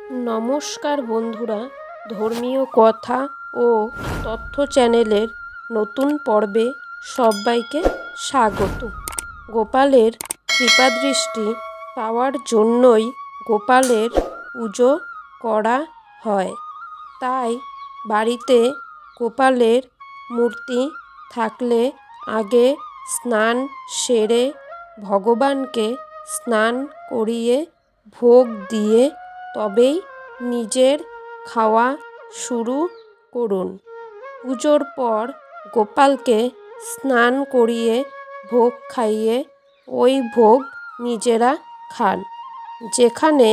নমস্কার বন্ধুরা, ধর্মীয় কথা ও তথ্য চ্যানেলের নতুন পর্বে সবাইকে স্বাগত। গোপালের কৃপাদৃষ্টি পাওয়ার জন্যই গোপালের পুজো করা হয়। তাই বাড়িতে গোপালের মূর্তি থাকলে আগে স্নান সেরে ভগবানকে স্নান করিয়ে ভোগ দিয়ে তবেই নিজের খাওয়া শুরু করুন। পুজোর পর গোপালকে স্নান করিয়ে ভোগ খাইয়ে ওই ভোগ নিজেরা খান। যেখানে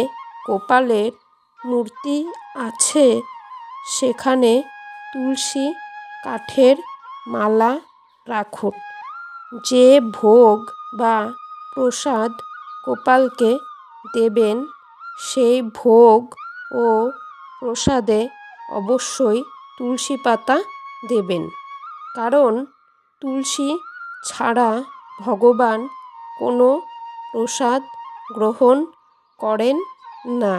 গোপালের মূর্তি আছে সেখানে তুলসী কাঠের মালা রাখুন। যে ভোগ বা প্রসাদ গোপালকে দেবেন সেই ভোগ ও প্রসাদে অবশ্যই তুলসী পাতা দেবেন, কারণ তুলসী ছাড়া ভগবান কোনো প্রসাদ গ্রহণ করেন না।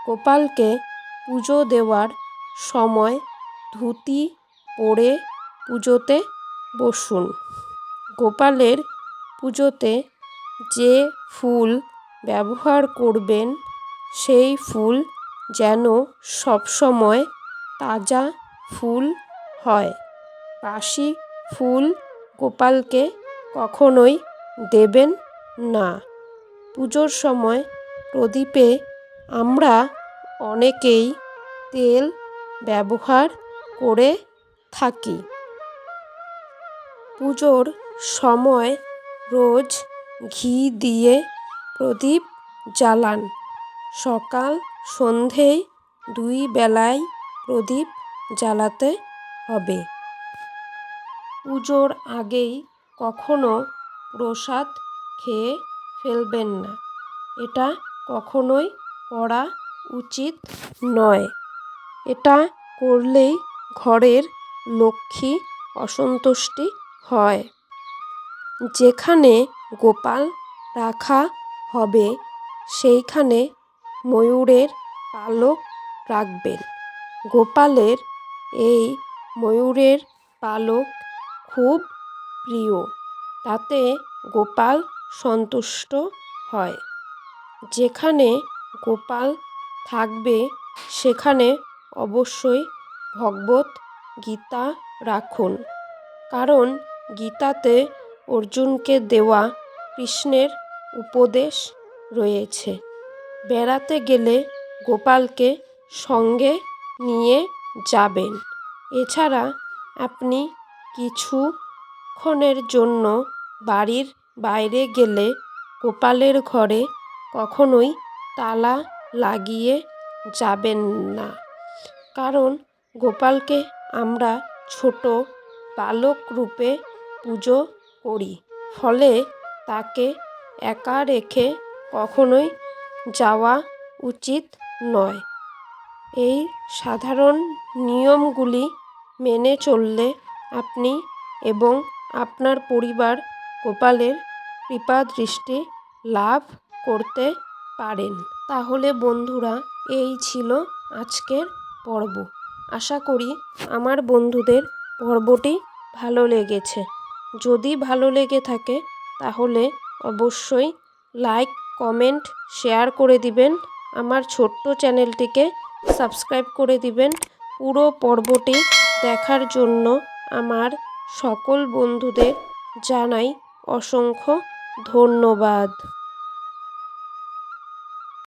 গোপালকে পুজো দেওয়ার সময় ধুতি পরে পুজোতে বসুন। গোপালের পুজোতে যে ফুল ব্যবহার করবেন সেই ফুল যেন সবসময় তাজা ফুল হয়। বাসি ফুল গোপালকে কখনোই দেবেন না। পুজোর সময় প্রদীপে আমরা অনেকেই তেল ব্যবহার করে থাকি। পুজোর সময় রোজ ঘি দিয়ে প্রদীপ জ্বালান। সকাল সন্ধেয় 2 বেলায় প্রদীপ জ্বালাতে হবে। পুজোর আগেই কখনো প্রসাদ খেয়ে ফেলবেন না, এটা কখনোই করা উচিত নয়। এটা করলেই ঘরের লক্ষ্মী অসন্তুষ্টি হয়। যেখানে গোপাল রাখা হবে সেইখানে ময়ূরের পালক রাখবেন। গোপালের এই ময়ূরের পালক খুব প্রিয়, তাতে গোপাল সন্তুষ্ট হয়। যেখানে গোপাল থাকবে সেখানে অবশ্যই ভগবত গীতা রাখুন, কারণ গীতাতে অর্জুনকে দেওয়া কৃষ্ণের উপদেশ রয়েছে। বেড়াতে গেলে গোপালকে সঙ্গে নিয়ে যাবেন। এছাড়া আপনি কিছুক্ষণের জন্য বাড়ির বাইরে গেলে গোপালের ঘরে কখনোই তালা লাগিয়ে যাবেন না, কারণ গোপালকে আমরা ছোট বালক রূপে পুজো করি, ফলে তাকে একা রেখে কখনোই যাওয়া উচিত নয়। এই সাধারণ নিয়মগুলি মেনে চললে আপনি এবং আপনার পরিবার গোপালের কৃপাদৃষ্টি লাভ করতে পারেন। তাহলে বন্ধুরা, এই ছিল আজকের পর্ব। আশা করি আমার বন্ধুদের পর্বটি ভালো লেগেছে। যদি ভালো লেগে থাকে তাহলে অবশ্যই লাইক, কমেন্ট, শেয়ার করে দিবেন। আমার ছোট্ট চ্যানেলটিকে সাবস্ক্রাইব করে দিবেন। পুরো পর্বটি দেখার জন্য আমার সকল বন্ধুদের জানাই অসংখ্য ধন্যবাদ।